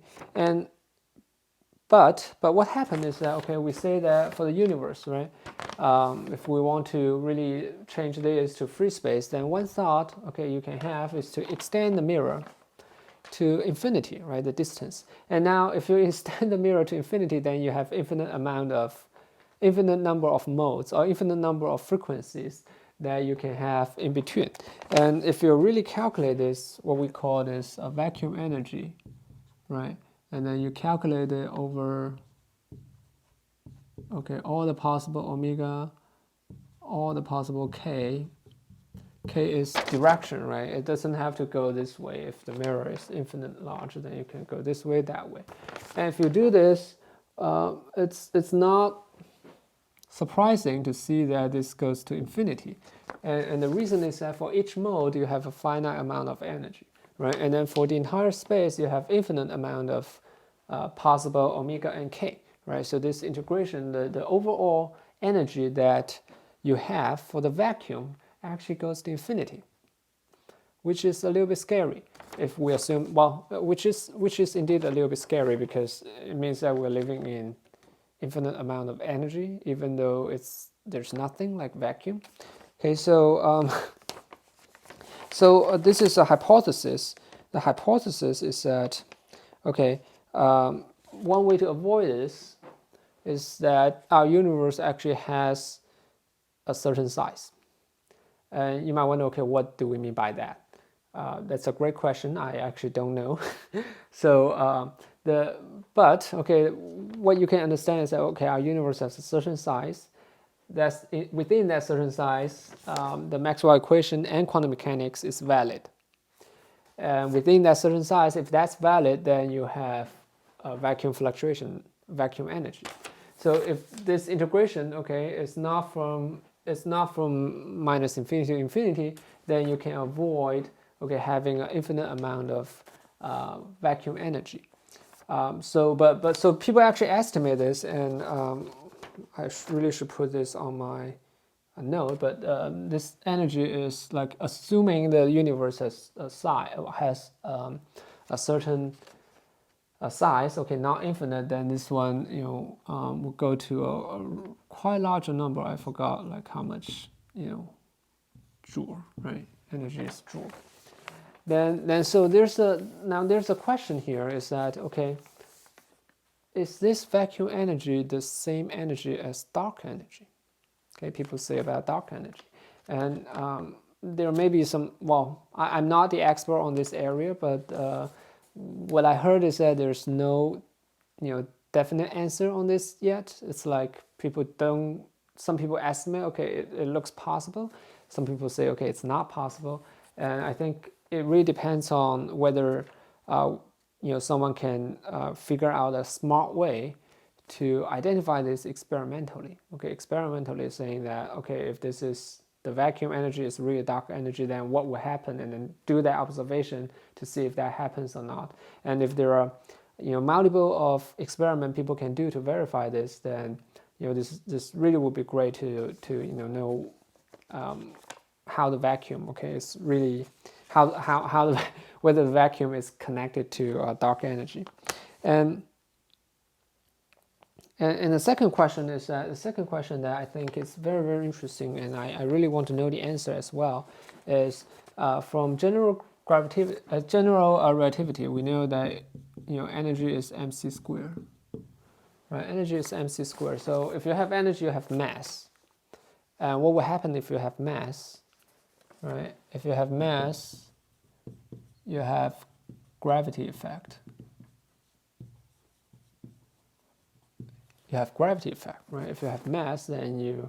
S1: but what happened is that, okay, we say that for the universe, right? If we want to really change this to free space, then one thought, okay, you can have is to extend the mirror to infinity, right? The distance. And now if you extend the mirror to infinity, then you have infinite number of modes or infinite number of frequencies that you can have in between. And if you really calculate this, what we call this a vacuum energy, right? And then you calculate it over, okay, all the possible omega, all the possible k. K is direction, right? It doesn't have to go this way. If the mirror is infinite larger, then you can go this way, that way. And if you do this, it's not surprising to see that this goes to infinity. And the reason is that for each mode, you have a finite amount of energy, right? And then for the entire space, you have infinite amount of possible omega and k, right? So this integration, the overall energy that you have for the vacuum actually goes to infinity, which is a little bit scary if we assume, well, which is indeed a little bit scary, because it means that we're living in infinite amount of energy, even though there's nothing like vacuum. Okay, so this is a hypothesis. The hypothesis is that, okay, one way to avoid this is that our universe actually has a certain size. And you might wonder, okay, what do we mean by that? That's a great question. I actually don't know. So but okay, what you can understand is that, okay, our universe has a certain size. Within that certain size, the Maxwell equation and quantum mechanics is valid. And within that certain size, if that's valid, then you have vacuum fluctuation, vacuum energy. So if this integration, okay, is not from minus infinity to infinity, then you can avoid, okay, having an infinite amount of vacuum energy. So people actually estimate this, and I really should put this on my note. But this energy is like assuming the universe has a certain size, okay, not infinite, then this one, will go to a quite larger number. I forgot like how much, joule, right? Energy is joule. Then so there's a question here, is that, okay, is this vacuum energy the same energy as dark energy? Okay, people say about dark energy, and there may be some. Well, I'm not the expert on this area, but what I heard is that there's no, definite answer on this yet. It's like some people estimate, okay, it looks possible. Some people say, okay, it's not possible. And I think it really depends on whether, someone can figure out a smart way to identify this experimentally. Okay, experimentally saying that, okay, if this is the vacuum energy is really dark energy, then what will happen? And then do that observation to see if that happens or not. And if there are, multiple of experiment people can do to verify this, then, this really would be great to know how the vacuum, okay, is really whether the vacuum is connected to dark energy. And the second question is that I think is very, very interesting, and I really want to know the answer as well, is from general relativity. We know that energy is mc squared, right? Energy is mc squared. So if you have energy, you have mass. And what will happen if you have mass, right? If you have mass, you have gravity effect. You have gravity effect, right? If you have mass, then in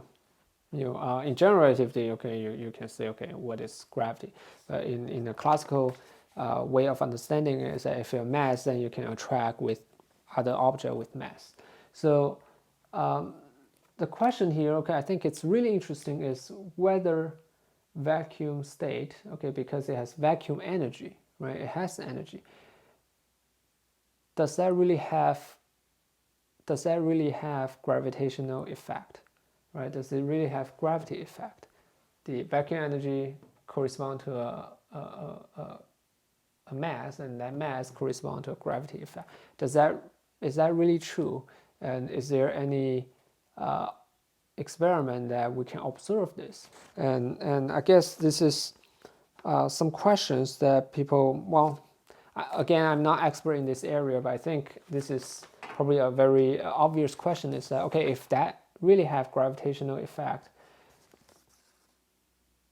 S1: general relativity, okay, you can say, okay, what is gravity? But in a classical way of understanding is that if you have mass, then you can attract with other object with mass. So the question here, okay, I think it's really interesting, is whether vacuum state, okay, because it has vacuum energy, right? It has energy. Does that really have gravitational effect, right? Does it really have gravity effect? The vacuum energy corresponds to a mass, and that mass corresponds to a gravity effect. Does that is that really true? And is there any experiment that we can observe this? And I guess this is some questions that people, well, again, I'm not expert in this area, but I think this is probably a very obvious question, is that, okay, if that really have gravitational effect,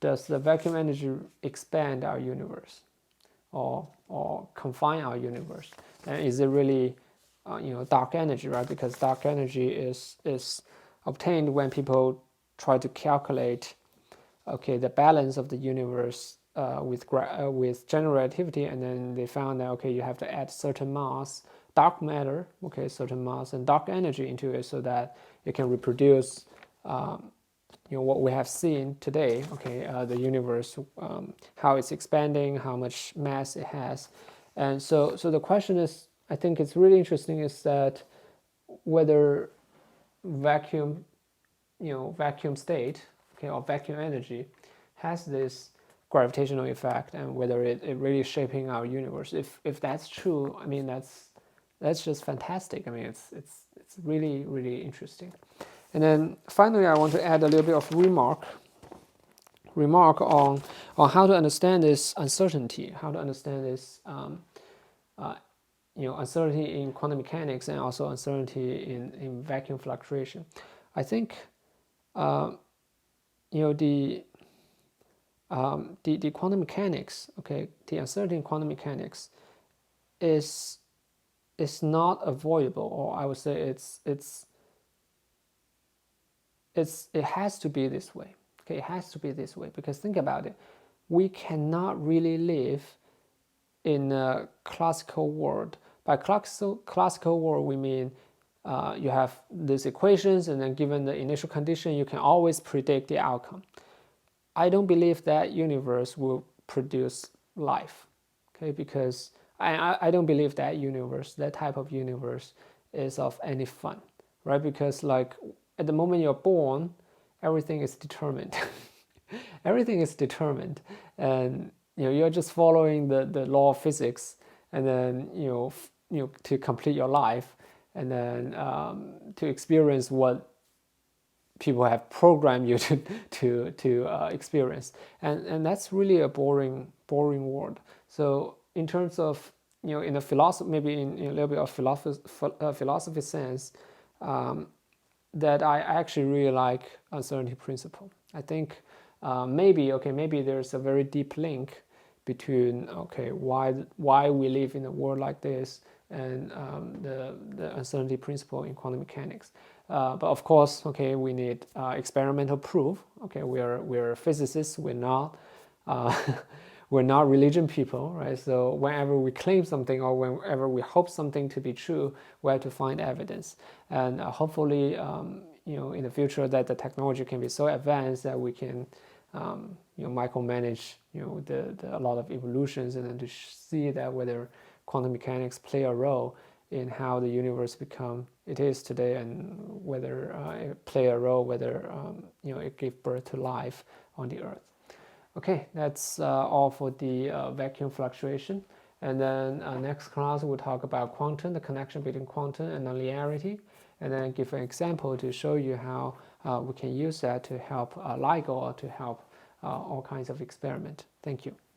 S1: does the vacuum energy expand our universe or confine our universe? And is it really dark energy, right? Because dark energy is obtained when people try to calculate, okay, the balance of the universe with general relativity, and then they found that, okay, you have to add certain mass, dark matter, okay, certain mass and dark energy into it, so that it can reproduce what we have seen today, okay, the universe, how it's expanding, how much mass it has. And so the question is, I think it's really interesting, is that whether vacuum state, okay, or vacuum energy has this gravitational effect, and whether it really is shaping our universe. If that's true, I mean, that's just fantastic. I mean, it's really, really interesting. And then finally, I want to add a little bit of remark on how to understand this uncertainty, how to understand this uncertainty in quantum mechanics, and also uncertainty in vacuum fluctuation. I think the quantum mechanics, okay, the uncertainty in quantum mechanics is not avoidable, or I would say it has to be this way. Okay, it has to be this way, because think about it, we cannot really live in a classical world. By classical world, we mean you have these equations, and then given the initial condition, you can always predict the outcome. I don't believe that universe will produce life, okay, because I don't believe that universe, that type of universe, is of any fun, right? Because like at the moment you're born, everything is determined. Everything is determined, and you're just following the law of physics, and then to complete your life, and then to experience what people have programmed you to experience, and that's really a boring world. So in terms of in a philosophy, maybe in a little bit of philosophy sense, that I actually really like uncertainty principle. I think maybe there's a very deep link between why we live in a world like this and the uncertainty principle in quantum mechanics. But of course, okay, we need experimental proof. Okay, we're physicists. We're not we're not religion people, right? So whenever we claim something, or whenever we hope something to be true, we have to find evidence. And hopefully, in the future, that the technology can be so advanced that we can micromanage a lot of evolutions, and then to see that whether quantum mechanics play a role in how the universe become it is today, and whether it play a role, whether it gave birth to life on the Earth. Okay, that's all for the vacuum fluctuation. And then next class we'll talk about quantum, the connection between quantum and nonlinearity, and then give an example to show you how we can use that to help LIGO, or to help all kinds of experiment. Thank you.